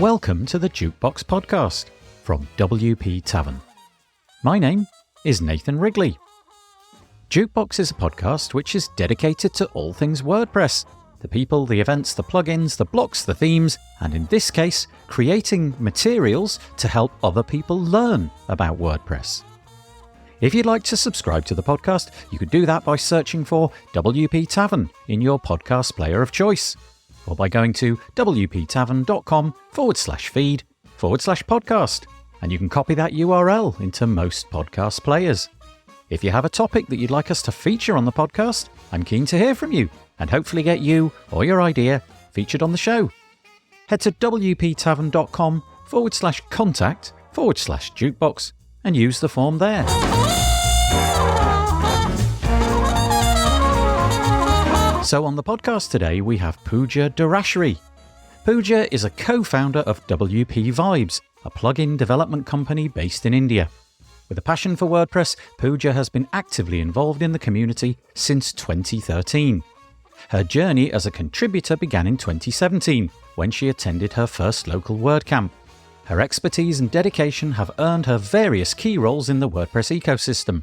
Welcome to the Jukebox Podcast from WP Tavern. My name is Nathan Wrigley. Jukebox is a podcast which is dedicated to all things WordPress. The people, the events, the plugins, the blocks, the themes, and in this case, creating materials to help other people learn about WordPress. If you'd like to subscribe to the podcast, you could do that by searching for WP Tavern in your podcast player of choice, or by going to wptavern.com/feed/podcast, and you can copy that URL into most podcast players. If you have a topic that you'd like us to feature on the podcast, I'm keen to hear from you and hopefully get you or your idea featured on the show. Head to wptavern.com/contact/jukebox and use the form there. So on the podcast today, we have Pooja Derashri. Pooja is a co-founder of WP Vibes, a plugin development company based in India. With a passion for WordPress, Pooja has been actively involved in the community since 2013. Her journey as a contributor began in 2017, when she attended her first local WordCamp. Her expertise and dedication have earned her various key roles in the WordPress ecosystem.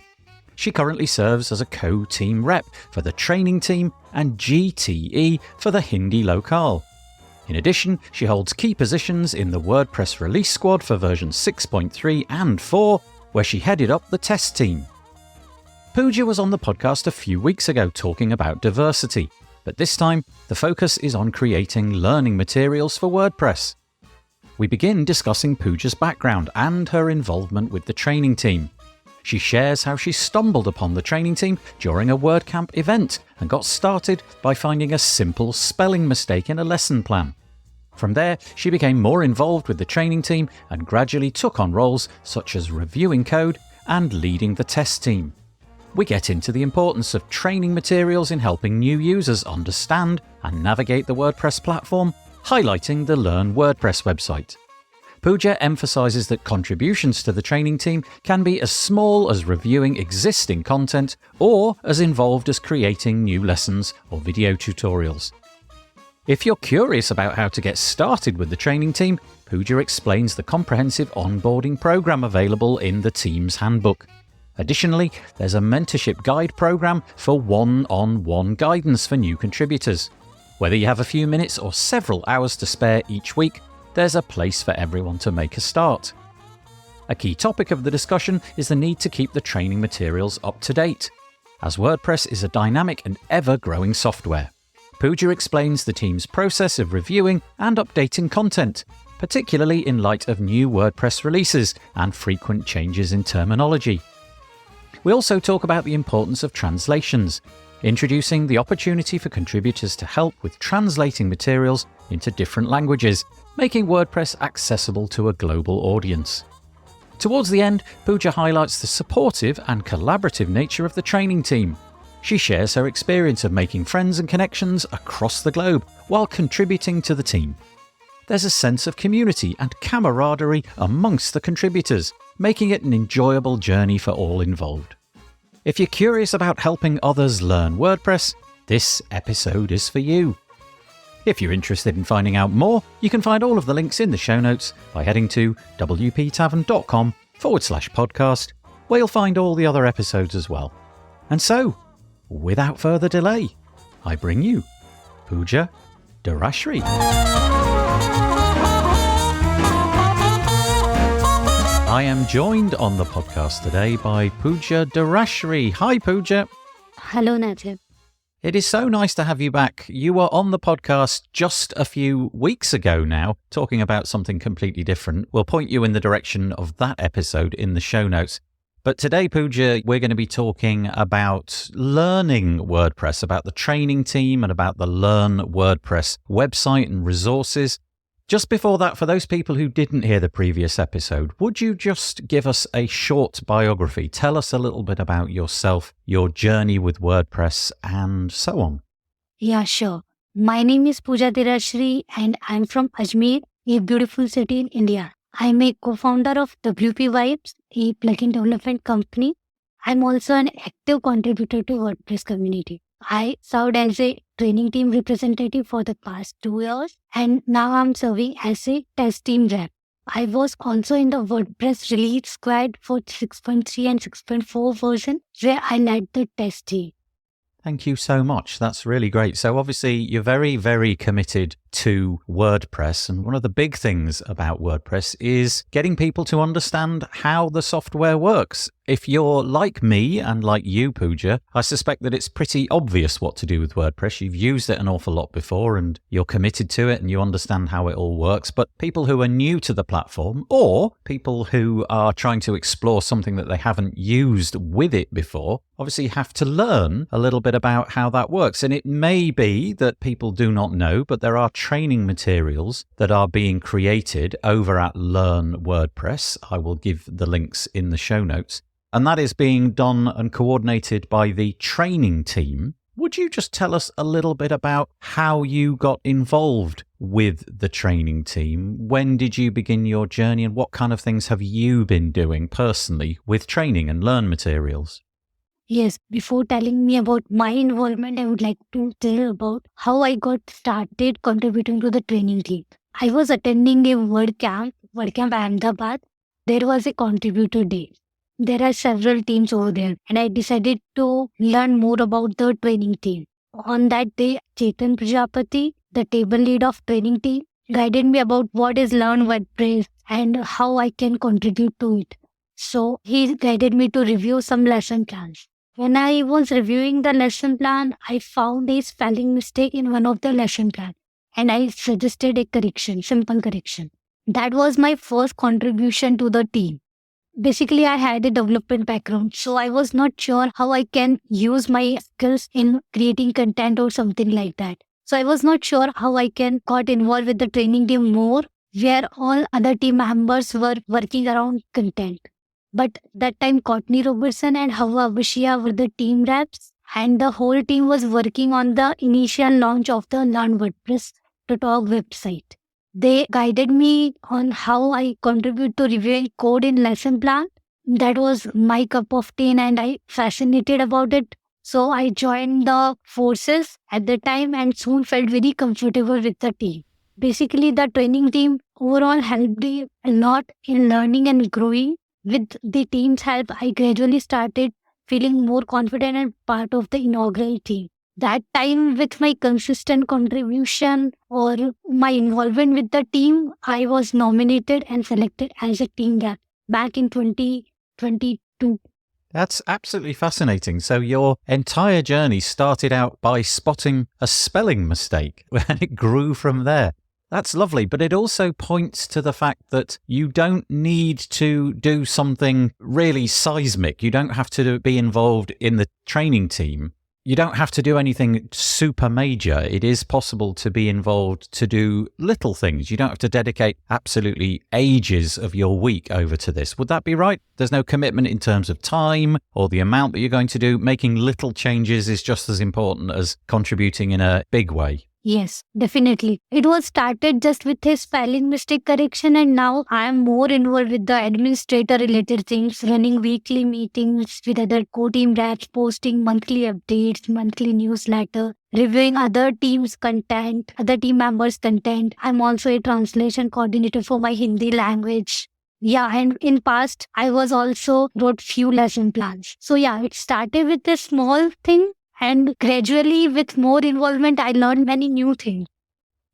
She currently serves as a co-team rep for the training team and GTE for the Hindi locale. In addition, she holds key positions in the WordPress release squad for versions 6.3 and 4, where she headed up the test team. Pooja was on the podcast a few weeks ago talking about diversity, but this time the focus is on creating learning materials for WordPress. We begin discussing Pooja's background and her involvement with the training team. She shares how she stumbled upon the training team during a WordCamp event and got started by finding a simple spelling mistake in a lesson plan. From there, she became more involved with the training team and gradually took on roles such as reviewing code and leading the test team. We get into the importance of training materials in helping new users understand and navigate the WordPress platform, highlighting the Learn WordPress website. Pooja emphasizes that contributions to the training team can be as small as reviewing existing content or as involved as creating new lessons or video tutorials. If you're curious about how to get started with the training team, Pooja explains the comprehensive onboarding program available in the team's handbook. Additionally, there's a mentorship guide program for one-on-one guidance for new contributors. Whether you have a few minutes or several hours to spare each week, there's a place for everyone to make a start. A key topic of the discussion is the need to keep the training materials up to date, as WordPress is a dynamic and ever-growing software. Pooja explains the team's process of reviewing and updating content, particularly in light of new WordPress releases and frequent changes in terminology. We also talk about the importance of translations, introducing the opportunity for contributors to help with translating materials into different languages, making WordPress accessible to a global audience. Towards the end, Pooja highlights the supportive and collaborative nature of the training team. She shares her experience of making friends and connections across the globe while contributing to the team. There's a sense of community and camaraderie amongst the contributors, making it an enjoyable journey for all involved. If you're curious about helping others learn WordPress, this episode is for you. If you're interested in finding out more, you can find all of the links in the show notes by heading to wptavern.com/podcast, where you'll find all the other episodes as well. And so, without further delay, I bring you Pooja Derashri. I am joined on the podcast today by Pooja Derashri. Hi, Pooja. Hello, Nathan. It is so nice to have you back. You were on the podcast just a few weeks ago now, talking about something completely different. We'll point you in the direction of that episode in the show notes. But today, Pooja, we're going to be talking about learning WordPress, about the training team and about the Learn WordPress website and resources. Just before that, for those people who didn't hear the previous episode, would you just give us a short biography? Tell us a little bit about yourself, your journey with WordPress, and so on. Yeah, sure. My name is Pooja Derashri and I'm from Ajmer, a beautiful city in India. I'm a co-founder of WP Vibes, a plugin development company. I'm also an active contributor to WordPress community. I served as a training team representative for the past 2 years, and now I'm serving as a test team rep. I was also in the WordPress release squad for 6.3 and 6.4 version, where I led the test team. Thank you so much. That's really great. So obviously you're very, very committed to WordPress. And one of the big things about WordPress is getting people to understand how the software works. If you're like me and like you, Pooja, I suspect that it's pretty obvious what to do with WordPress. You've used it an awful lot before and you're committed to it and you understand how it all works. But people who are new to the platform or people who are trying to explore something that they haven't used with it before, obviously have to learn a little bit about how that works. And it may be that people do not know, but there are training materials that are being created over at Learn WordPress. I will give the links in the show notes. And that is being done and coordinated by the training team. Would you just tell us a little bit about how you got involved with the training team? When did you begin your journey and what kind of things have you been doing personally with training and learn materials? Yes, before telling me about my involvement, I would like to tell about how I got started contributing to the training team. I was attending a WordCamp Ahmedabad. There was a contributor day. There are several teams over there, and I decided to learn more about the training team. On that day, Chetan Prajapati, the table lead of training team, guided me about what is Learn WordPress and how I can contribute to it. So he guided me to review some lesson plans. When I was reviewing the lesson plan, I found a spelling mistake in one of the lesson plans, and I suggested a correction, simple correction. That was my first contribution to the team. Basically, I had a development background, so I was not sure how I can use my skills in creating content or something like that. So I was not sure how I can got involved with the training team more, where all other team members were working around content. But that time, Courtney Robertson and Hawa Abishia were the team reps, and the whole team was working on the initial launch of the Learn WordPress Talk website. They guided me on how I contribute to reviewing code in lesson plan. That was my cup of tea and I fascinated about it. So I joined the forces at the time and soon felt very comfortable with the team. Basically, the training team overall helped me a lot in learning and growing. With the team's help, I gradually started feeling more confident and part of the inaugural team. That time, with my consistent contribution or my involvement with the team, I was nominated and selected as a team rep back in 2022. That's absolutely fascinating. So your entire journey started out by spotting a spelling mistake and it grew from there. That's lovely, but it also points to the fact that you don't need to do something really seismic. You don't have to be involved in the training team. You don't have to do anything super major. It is possible to be involved to do little things. You don't have to dedicate absolutely ages of your week over to this. Would that be right? There's no commitment in terms of time or the amount that you're going to do. Making little changes is just as important as contributing in a big way. Yes, definitely. It was started just with a spelling mistake correction, and now I am more involved with the administrator related things, running weekly meetings with other co-team reps, posting monthly updates, monthly newsletter, reviewing other teams' content, other team members' content. I'm also a translation coordinator for my Hindi language. Yeah, and in past, I was also wrote few lesson plans. So yeah, it started with a small thing. And gradually, with more involvement, I learned many new things.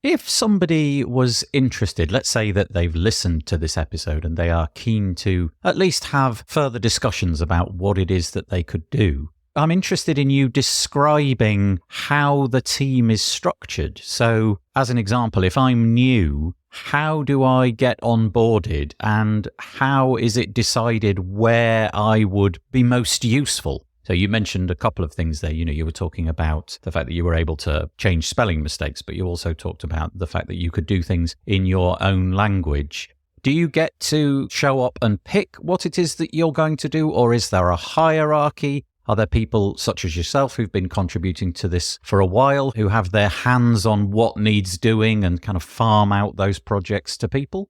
If somebody was interested, let's say that they've listened to this episode and they are keen to at least have further discussions about what it is that they could do, I'm interested in you describing how the team is structured. So, as an example, if I'm new, how do I get onboarded and how is it decided where I would be most useful? So you mentioned a couple of things there. You were talking about the fact that you were able to change spelling mistakes, but you also talked about the fact that you could do things in your own language. Do you get to show up and pick what it is that you're going to do, or is there a hierarchy? Are there people such as yourself who've been contributing to this for a while, who have their hands on what needs doing and kind of farm out those projects to people?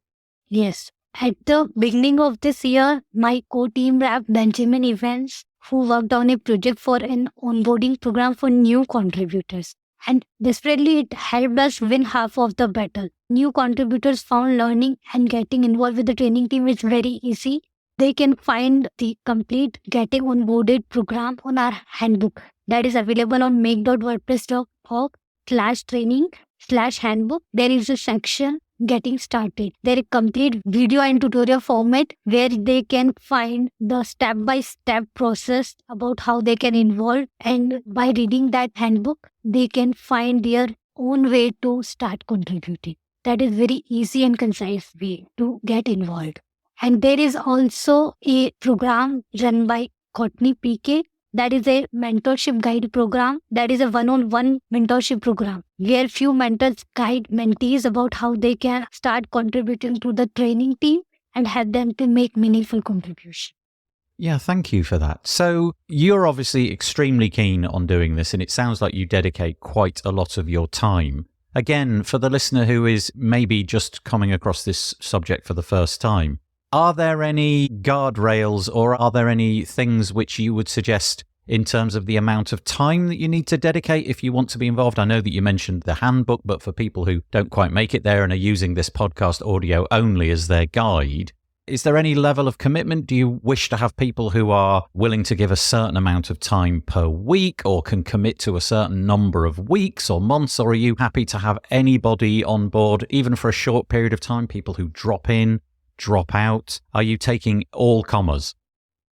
Yes. At the beginning of this year, my co-team rep Benjamin Evans who worked on a project for an onboarding program for new contributors. And desperately, it helped us win half of the battle. New contributors found learning and getting involved with the training team is very easy. They can find the complete Getting Onboarded program on our handbook that is available on make.wordpress.org/training/handbook. There is a section Getting Started. There is a complete video and tutorial format where they can find the step-by-step process about how they can involve, and by reading that handbook, they can find their own way to start contributing. That is very easy and concise way to get involved. And there is also a program run by Courtney PK. That is a mentorship guide program. That is a one-on-one mentorship program where few mentors guide mentees about how they can start contributing to the training team and help them to make meaningful contribution. Yeah, thank you for that. So you're obviously extremely keen on doing this, and it sounds like you dedicate quite a lot of your time. Again, for the listener who is maybe just coming across this subject for the first time, are there any guardrails or are there any things which you would suggest in terms of the amount of time that you need to dedicate if you want to be involved? I know that you mentioned the handbook, but for people who don't quite make it there and are using this podcast audio only as their guide, is there any level of commitment? Do you wish to have people who are willing to give a certain amount of time per week or can commit to a certain number of weeks or months? Or are you happy to have anybody on board, even for a short period of time, people who drop in, drop out? Are you taking all comers?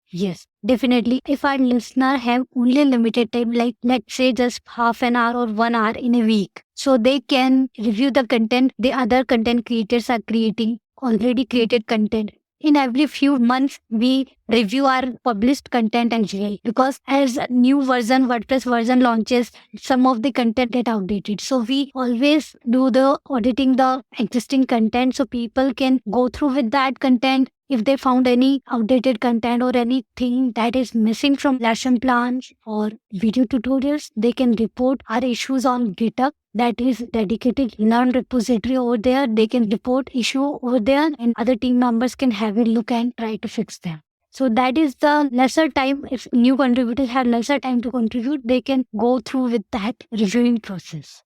Yes, definitely. If our listener have only limited time, like let's say just half an hour or 1 hour in a week, so they can review the content the other content creators are creating, already created content. In every few months, we review our published content as well, because as a new version, WordPress version launches, some of the content get outdated. So we always do the auditing the existing content so people can go through with that content. If they found any outdated content or anything that is missing from lesson plans or video tutorials, they can report our issues on GitHub. That is dedicated Learn repository over there. They can report issue over there and other team members can have a look and try to fix them. So that is the lesser time. If new contributors have lesser time to contribute, they can go through with that reviewing process.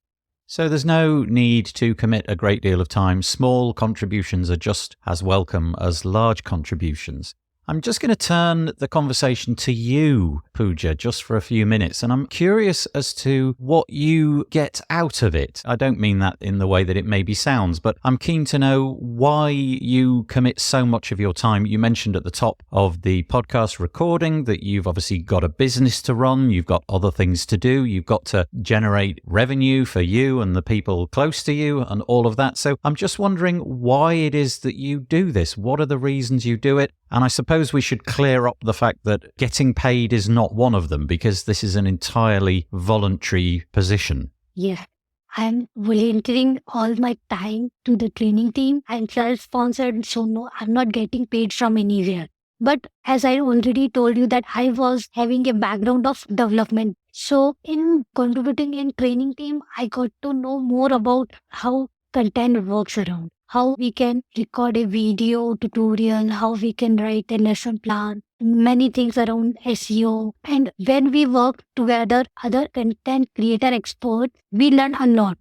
So there's no need to commit a great deal of time. Small contributions are just as welcome as large contributions. I'm just going to turn the conversation to you, Pooja, just for a few minutes. And I'm curious as to what you get out of it. I don't mean that in the way that it maybe sounds, but I'm keen to know why you commit so much of your time. You mentioned at the top of the podcast recording that you've obviously got a business to run. You've got other things to do. You've got to generate revenue for you and the people close to you and all of that. So I'm just wondering why it is that you do this. What are the reasons you do it? And I suppose we should clear up the fact that getting paid is not one of them, because this is an entirely voluntary position. Yes, I'm volunteering all my time to the training team. I'm self-sponsored, so no, I'm not getting paid from anywhere. But as I already told you that I was having a background of development. So in contributing in training team, I got to know more about how content works around. How we can record a video tutorial, how we can write a lesson plan, many things around SEO. And when we work together, other content creator experts, we learn a lot.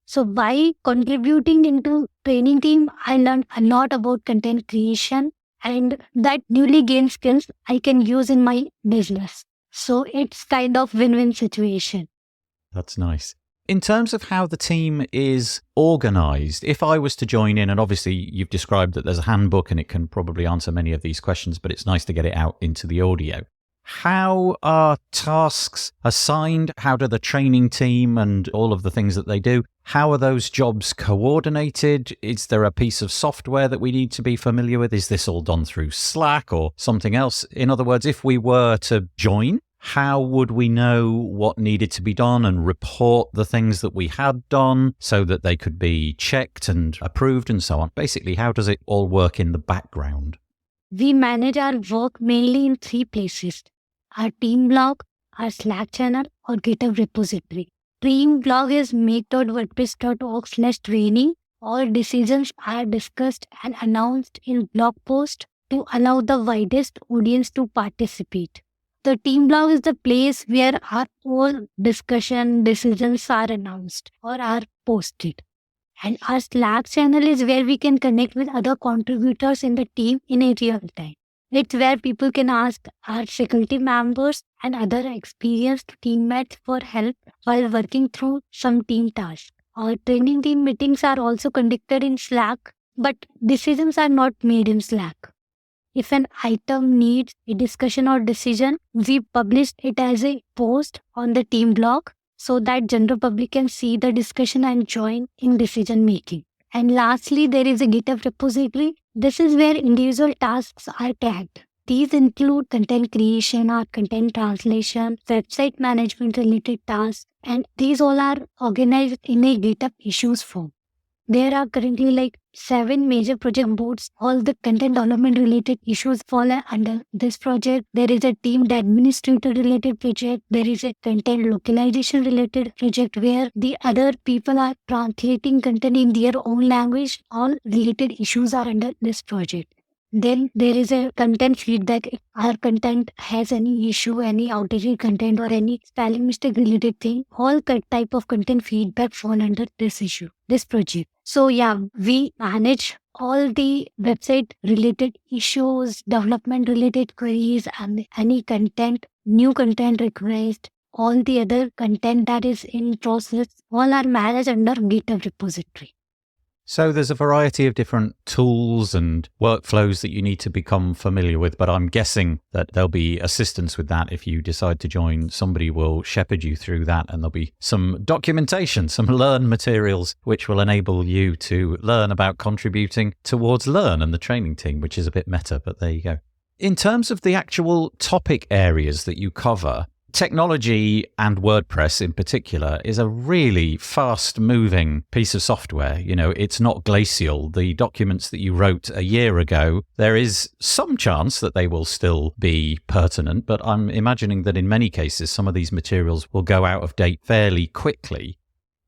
So by contributing into training team, I learned a lot about content creation, and that newly gained skills I can use in my business. So it's kind of win-win situation. That's nice. In terms of how the team is organized, if I was to join in, and obviously you've described that there's a handbook and it can probably answer many of these questions, but it's nice to get it out into the audio. How are tasks assigned? How do the training team and all of the things that they do, how are those jobs coordinated? Is there a piece of software that we need to be familiar with? Is this all done through Slack or something else? In other words, if we were to join, how would we know what needed to be done and report the things that we had done so that they could be checked and approved and so on? Basically, how does it all work in the background? We manage our work mainly in 3 places: our team blog, our Slack channel, or GitHub repository. Team blog is make.wordpress.org/training. All decisions are discussed and announced in blog post to allow the widest audience to participate. The team blog is the place where our whole discussion decisions are announced or are posted. And our Slack channel is where we can connect with other contributors in the team in a real time. It's where people can ask our faculty members and other experienced teammates for help while working through some team tasks. Our training team meetings are also conducted in Slack, but decisions are not made in Slack. If an item needs a discussion or decision, we publish it as a post on the team blog so that general public can see the discussion and join in decision making. And lastly, there is a GitHub repository. This is where individual tasks are tagged. These include content creation or content translation, website management related tasks, and these all are organized in a GitHub issues form. There are currently 7 major project boards. All the content development related issues fall under this project. There is a team administrator related project. There is a content localization related project where the other people are translating content in their own language. All related issues are under this project. Then there is a content feedback. If our content has any issue, any outdated content or any spelling mistake related thing, all type of content feedback fall under this project. So yeah, we manage all the website related issues, development related queries, and any content, new content request, all the other content that is in process, all are managed under GitHub repository. So there's a variety of different tools and workflows that you need to become familiar with, but I'm guessing that there'll be assistance with that if you decide to join. Somebody will shepherd you through that, and there'll be some documentation, some Learn materials, which will enable you to learn about contributing towards Learn and the training team, which is a bit meta, but there you go. In terms of the actual topic areas that you cover, technology and WordPress in particular is a really fast-moving piece of software. You know, it's not glacial. The documents that you wrote a year ago, there is some chance that they will still be pertinent, but I'm imagining that in many cases, some of these materials will go out of date fairly quickly.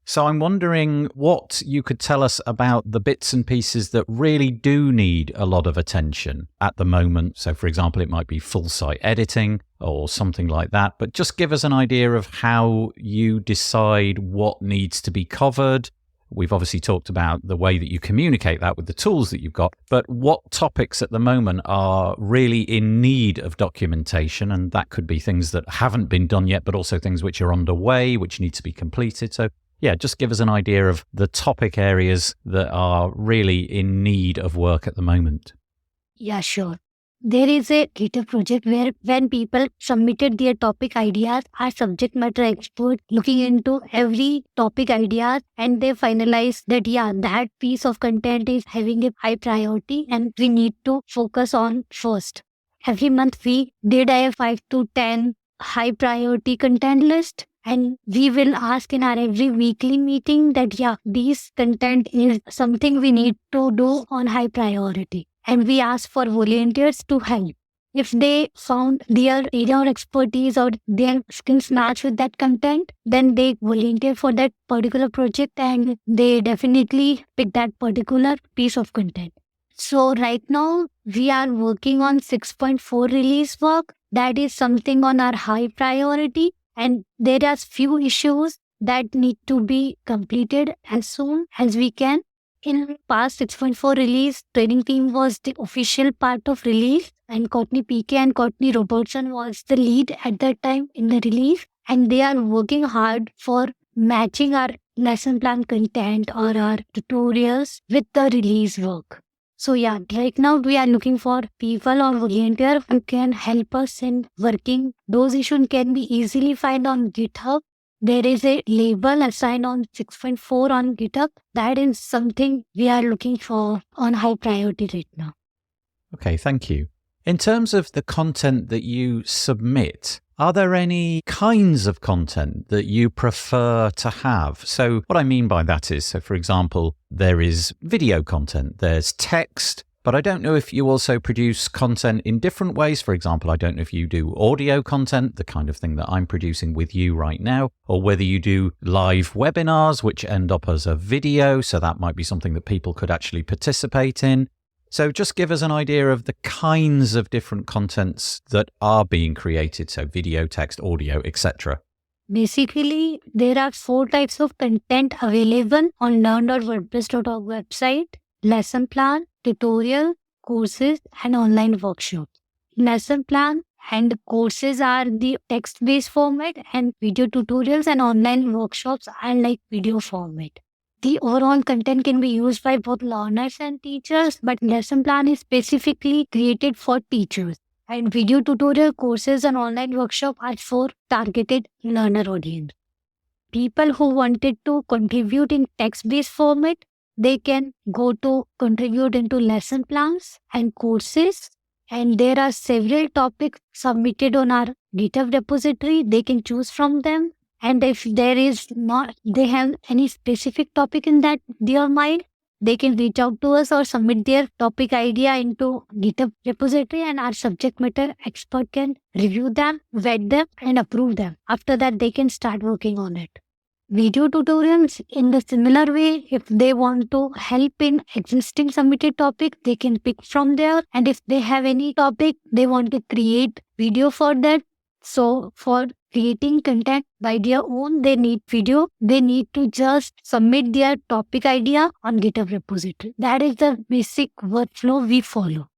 So I'm wondering what you could tell us about the bits and pieces that really do need a lot of attention at the moment. So for example, it might be full site editing or something like that, but just give us an idea of how you decide what needs to be covered. We've obviously talked about the way that you communicate that with the tools that you've got, but what topics at the moment are really in need of documentation? And that could be things that haven't been done yet, but also things which are underway, which need to be completed. So yeah, just give us an idea of the topic areas that are really in need of work at the moment. Yeah, sure. There is a GitHub project where when people submitted their topic ideas, our subject matter expert looking into every topic idea, and they finalized that, yeah, that piece of content is having a high priority and we need to focus on first. Every month we did a 5 to 10 high priority content list. And we will ask in our every weekly meeting that, yeah, this content is something we need to do on high priority. And we ask for volunteers to help. If they found their area of expertise or their skills match with that content, then they volunteer for that particular project and they definitely pick that particular piece of content. So right now, we are working on 6.4 release work. That is something on our high priority. And there are few issues that need to be completed as soon as we can. In past 6.4 release, training team was the official part of release, and Courtney PK and Courtney Robertson was the lead at that time in the release. And they are working hard for matching our lesson plan content or our tutorials with the release work. So yeah, right now we are looking for people or volunteers who can help us in working. Those issues can be easily found on GitHub. There is a label assigned on 6.4 on GitHub. That is something we are looking for on high priority right now. Okay, thank you. In terms of the content that you submit, are there any kinds of content that you prefer to have? So what I mean by that is, so for example, there is video content, there's text, but I don't know if you also produce content in different ways. For example, I don't know if you do audio content, the kind of thing that I'm producing with you right now, or whether you do live webinars, which end up as a video. So that might be something that people could actually participate in. So just give us an idea of the kinds of different contents that are being created. So video, text, audio, etc. Basically, there are 4 types of content available on learn.wordpress.org website: lesson plan, tutorial, courses, and online workshops. Lesson plan and courses are the text-based format, and video tutorials and online workshops are like video format. The overall content can be used by both learners and teachers, but lesson plan is specifically created for teachers. And video tutorial courses and online workshop are for targeted learner audience. People who wanted to contribute in text-based format, they can go to contribute into lesson plans and courses. And there are several topics submitted on our GitHub repository. They can choose from them. And if they have any specific topic in that their mind, they can reach out to us or submit their topic idea into GitHub repository, and our subject matter expert can review them, vet them, and approve them. After that, they can start working on it. Video tutorials, in the similar way, if they want to help in existing submitted topic, they can pick from there. And if they have any topic, they want to create video for that. So for creating content by their own, they need video. They need to just submit their topic idea on GitHub repository. That is the basic workflow we follow.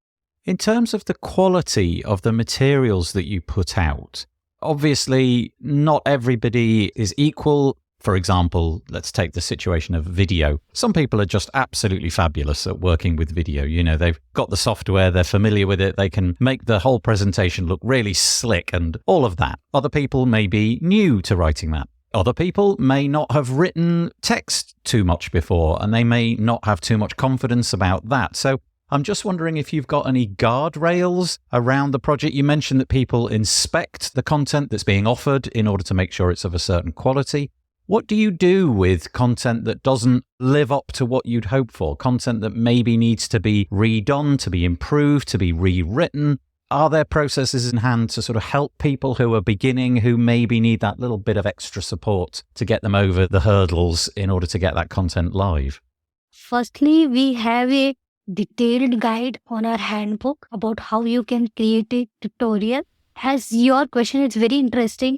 In terms of the quality of the materials that you put out, obviously not everybody is equal. For example, let's take the situation of video. Some people are just absolutely fabulous at working with video. You know, they've got the software, they're familiar with it, they can make the whole presentation look really slick and all of that. Other people may be new to writing that. Other people may not have written text too much before, and they may not have too much confidence about that. So I'm just wondering if you've got any guardrails around the project. You mentioned that people inspect the content that's being offered in order to make sure it's of a certain quality. What do you do with content that doesn't live up to what you'd hope for? Content that maybe needs to be redone, to be improved, to be rewritten? Are there processes in hand to sort of help people who are beginning, who maybe need that little bit of extra support to get them over the hurdles in order to get that content live? Firstly, we have a detailed guide on our handbook about how you can create a tutorial. As your question is very interesting,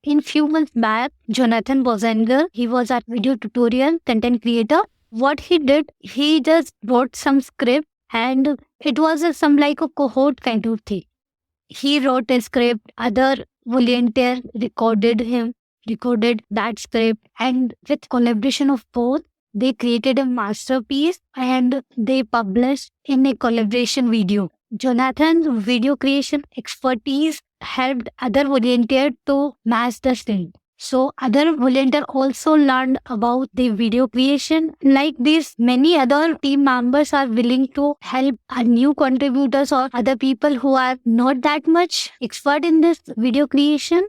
in few months back, Jonathan Bozanger, he was our video tutorial content creator. What he did, he just wrote some script, and it was some like a cohort kind of thing. He wrote a script, other volunteer recorded that script, and with collaboration of both, they created a masterpiece and they published in a collaboration video. Jonathan's video creation expertise helped other volunteers to match the same. So other volunteers also learned about the video creation. Like this, many other team members are willing to help new contributors or other people who are not that much expert in this video creation,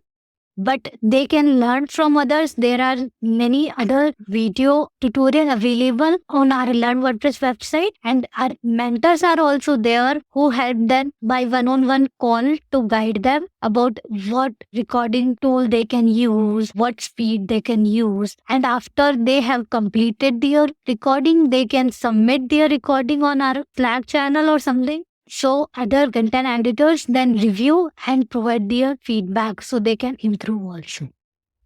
but they can learn from others. There are many other video tutorials available on our Learn WordPress website, and our mentors are also there who help them by one-on-one call to guide them about what recording tool they can use, what speed they can use. And after they have completed their recording, they can submit their recording on our Slack channel or something. So other content editors then review and provide their feedback so they can improve also.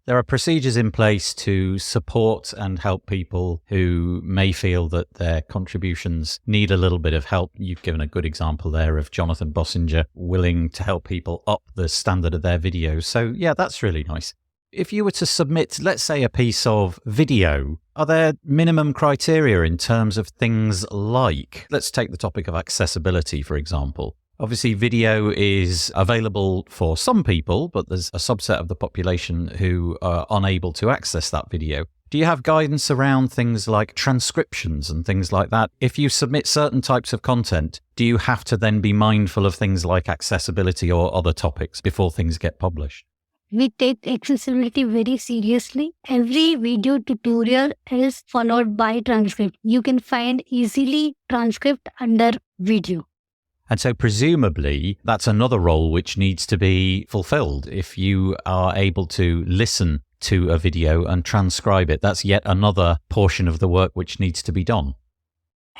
There are procedures in place to support and help people who may feel that their contributions need a little bit of help. You've given a good example there of Jonathan Bossinger willing to help people up the standard of their videos. So yeah, that's really nice. If you were to submit, let's say, a piece of video, are there minimum criteria in terms of things like, let's take the topic of accessibility, for example. Obviously, video is available for some people, but there's a subset of the population who are unable to access that video. Do you have guidance around things like transcriptions and things like that? If you submit certain types of content, do you have to then be mindful of things like accessibility or other topics before things get published? We take accessibility very seriously. Every video tutorial is followed by transcript. You can find easily transcript under video. And so presumably that's another role which needs to be fulfilled. If you are able to listen to a video and transcribe it, that's yet another portion of the work which needs to be done.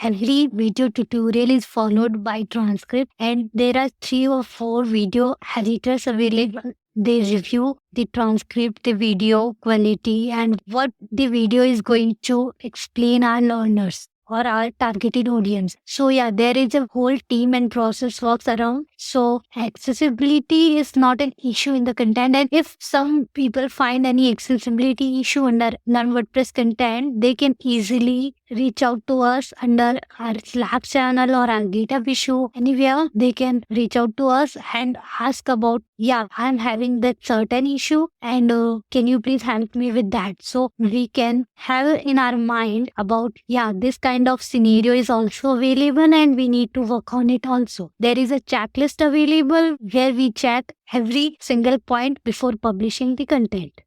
Every video tutorial is followed by transcript, and there are 3 or 4 video editors available. They review the transcript, the video quality, and what the video is going to explain our learners or our targeted audience. So yeah, there is a whole team and process works around. So accessibility is not an issue in the content. And if some people find any accessibility issue under non-WordPress content, they can easily reach out to us under our Slack channel or our GitHub issue. Anywhere they can reach out to us and ask about, yeah, I'm having that certain issue and can you please help me with that? So we can have in our mind about, yeah, this kind of scenario is also available and we need to work on it also. There is a checklist available where we check every single point before publishing the content.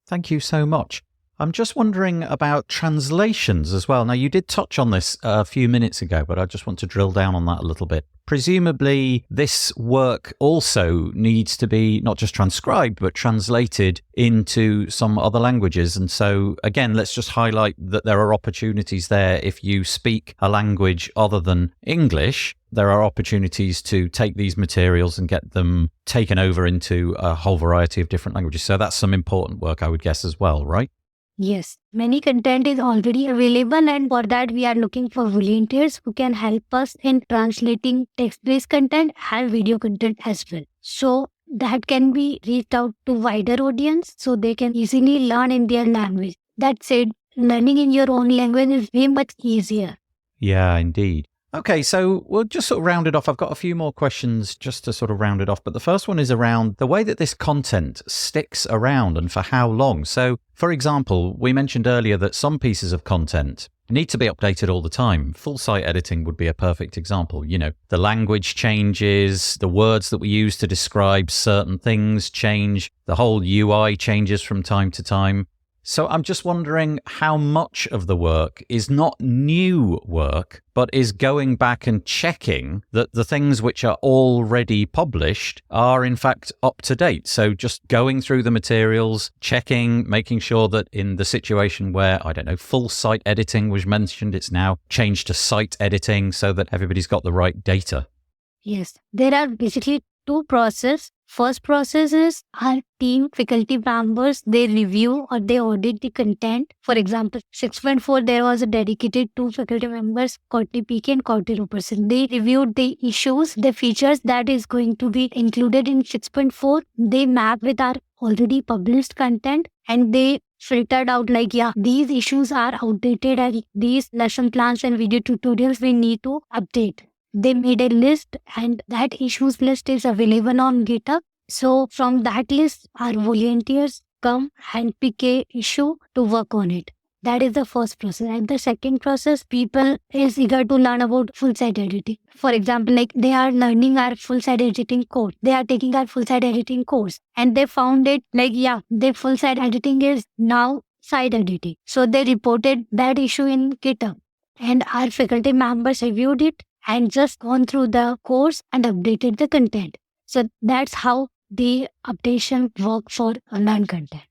Thank you so much. I'm just wondering about translations as well. Now, you did touch on this a few minutes ago, but I just want to drill down on that a little bit. Presumably, this work also needs to be not just transcribed, but translated into some other languages. And so, again, let's just highlight that there are opportunities there. If you speak a language other than English, there are opportunities to take these materials and get them taken over into a whole variety of different languages. So that's some important work, I would guess, as well, right? Yes, many content is already available, and for that we are looking for volunteers who can help us in translating text-based content and video content as well. So that can be reached out to wider audience so they can easily learn in their language. That said, learning in your own language is way much easier. Yeah, indeed. Okay, so we'll just sort of round it off. I've got a few more questions just to sort of round it off. But the first one is around the way that this content sticks around and for how long. So, for example, we mentioned earlier that some pieces of content need to be updated all the time. Full site editing would be a perfect example. You know, the language changes, the words that we use to describe certain things change, the whole UI changes from time to time. So I'm just wondering how much of the work is not new work, but is going back and checking that the things which are already published are in fact up to date. So just going through the materials, checking, making sure that in the situation where, I don't know, full site editing was mentioned, it's now changed to site editing so that everybody's got the right data. Yes, there are basically 2 processes. First process is our team faculty members, they review or they audit the content. For example, 6.4, there was a dedicated 2 faculty members, Courtney PK and Courtney Robertson. They reviewed the issues, the features that is going to be included in 6.4. They map with our already published content and they filtered out like, yeah, these issues are outdated and these lesson plans and video tutorials we need to update. They made a list and that issues list is available on GitHub. So from that list, our volunteers come and pick a issue to work on it. That is the first process. And the second process, people is eager to learn about full site editing. For example, like they are learning our full site editing course. They are taking our full site editing course and they found it like, yeah, the full site editing is now site editing. So they reported that issue in GitHub and our faculty members reviewed it and just gone through the course and updated the content. So that's how the updation work for online content.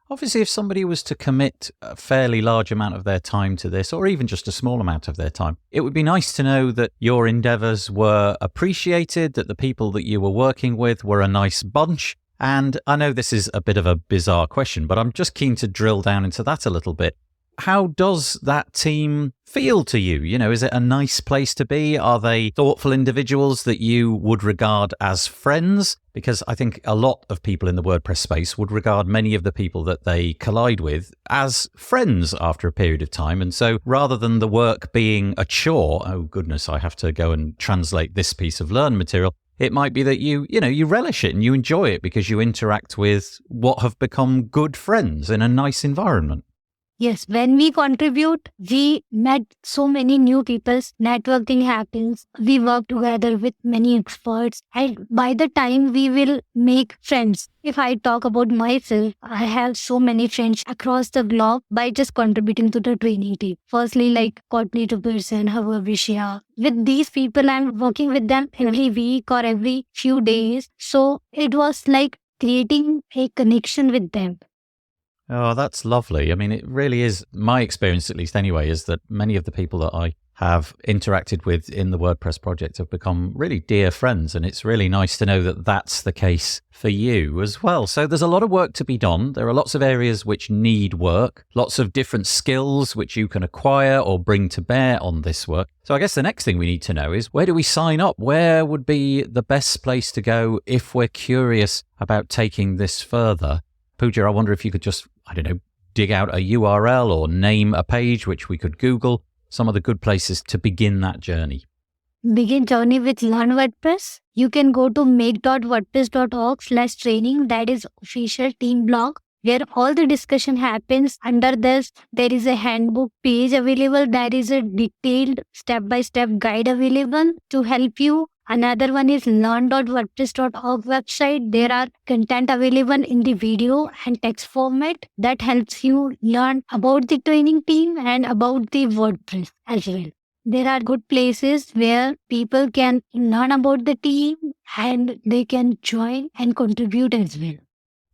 Obviously, if somebody was to commit a fairly large amount of their time to this, or even just a small amount of their time, it would be nice to know that your endeavors were appreciated, that the people that you were working with were a nice bunch. And I know this is a bit of a bizarre question, but I'm just keen to drill down into that a little bit. How does that team feel to you? You know, is it a nice place to be? Are they thoughtful individuals that you would regard as friends? Because I think a lot of people in the WordPress space would regard many of the people that they collide with as friends after a period of time. And so rather than the work being a chore, oh goodness, I have to go and translate this piece of learn material, it might be that you relish it and you enjoy it because you interact with what have become good friends in a nice environment. Yes, when we contribute, we met so many new people, networking happens, we work together with many experts, and by the time we will make friends. If I talk about myself, I have so many friends across the globe by just contributing to the training team. Firstly, like Courtney Robertson, Vishya. With these people, I'm working with them every week or every few days. So it was like creating a connection with them. Oh, that's lovely. I mean, it really is, my experience at least anyway, is that many of the people that I have interacted with in the WordPress project have become really dear friends. And it's really nice to know that that's the case for you as well. So there's a lot of work to be done. There are lots of areas which need work, lots of different skills which you can acquire or bring to bear on this work. So I guess the next thing we need to know is, where do we sign up? Where would be the best place to go if we're curious about taking this further? Pooja, I wonder if you could just, dig out a URL or name a page which we could Google, some of the good places to begin that journey. Begin journey with Learn WordPress. You can go to make.wordpress.org/training. That is official team blog where all the discussion happens. Under this, there is a handbook page available. There is a detailed step-by-step guide available to help you. Another one is learn.wordpress.org website. There are content available in the video and text format that helps you learn about the training team and about the WordPress as well. There are good places where people can learn about the team and they can join and contribute as well.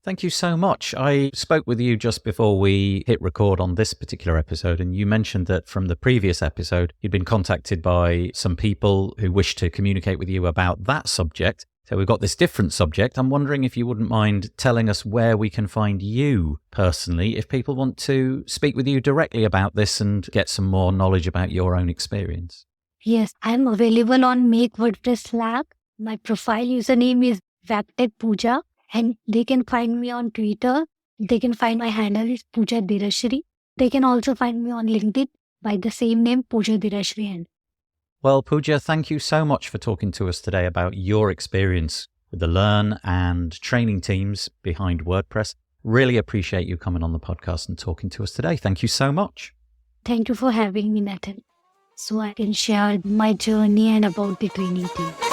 Thank you so much. I spoke with you just before we hit record on this particular episode, and you mentioned that from the previous episode, you'd been contacted by some people who wished to communicate with you about that subject. So we've got this different subject. I'm wondering if you wouldn't mind telling us where we can find you personally, if people want to speak with you directly about this and get some more knowledge about your own experience. Yes, I'm available on Make WordPress Slack. My profile username is Pooja. And they can find me on Twitter. They can find my handle is Pooja Derashri. They can also find me on LinkedIn by the same name, Pooja Derashri. Well, Pooja, thank you so much for talking to us today about your experience with the Learn and training teams behind WordPress. Really appreciate you coming on the podcast and talking to us today. Thank you so much. Thank you for having me, Nathan, so I can share my journey and about the training team.